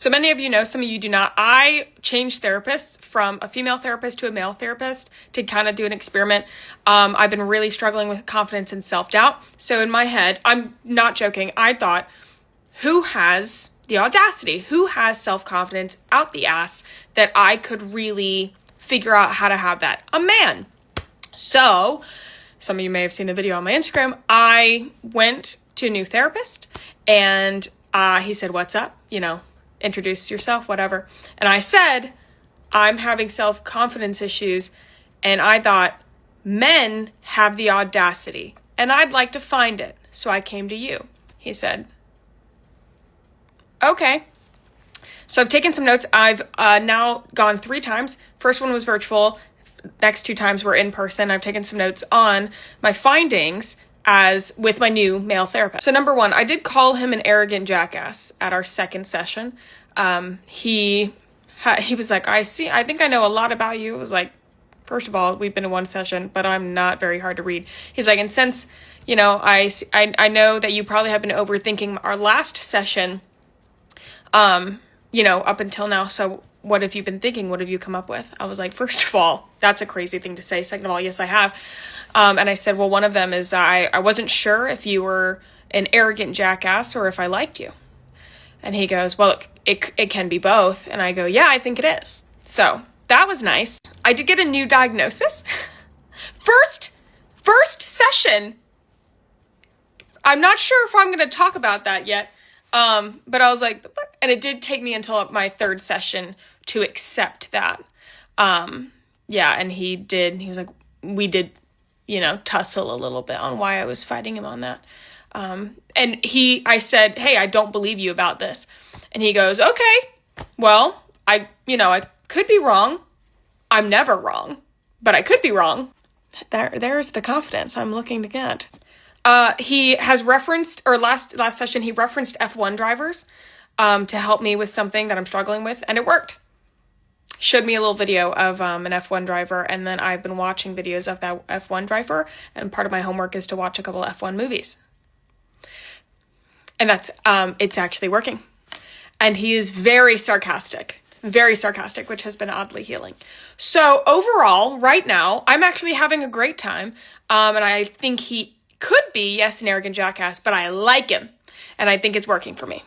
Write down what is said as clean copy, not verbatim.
So many of you know, some of you do not. I changed therapists from a female therapist to a male therapist to kind of do an experiment. I've been really struggling with confidence and self-doubt. So in my head, I'm not joking, I thought, who has the audacity? Who has self-confidence out the ass that I could really figure out how to have that? A man. So some of you may have seen the video on my Instagram. I went to a new therapist and he said, "What's up? Introduce yourself, whatever." And I said, "I'm having self-confidence issues." And I thought, men have the audacity and I'd like to find it. So I came to you. He said, "Okay." So I've taken some notes. I've now gone 3 times. First one was virtual. Next 2 times were in person. I've taken some notes on my findings as with my new male therapist. So number 1, I did call him an arrogant jackass at our second session. He was like, I think I know a lot about you. It was like, first of all, we've been in 1 session, but I'm not very hard to read. He's like, and since, I know that you probably have been overthinking our last session, up until now. So what have you been thinking? What have you come up with? I was like, first of all, that's a crazy thing to say. Second of all, yes, I have. And I said, well, one of them is I wasn't sure if you were an arrogant jackass or if I liked you. And he goes, well, it can be both. And I go, yeah, I think it is. So that was nice. I did get a new diagnosis. First session. I'm not sure if I'm going to talk about that yet. But I was like, and it did take me until my 3rd session to accept that. And he was like, we did, tussle a little bit on why I was fighting him on that. I said, hey, I don't believe you about this. And he goes, okay, well, I could be wrong. I'm never wrong, but I could be wrong. There's the confidence I'm looking to get. He has referenced, or last session, he referenced F1 drivers, to help me with something that I'm struggling with, and it worked. Showed me a little video of, an F1 driver, and then I've been watching videos of that F1 driver, and part of my homework is to watch a couple F1 movies. And that's, it's actually working. And he is very sarcastic, which has been oddly healing. So overall, right now, I'm actually having a great time, and I think he could be, yes, an arrogant jackass, but I like him, and I think it's working for me.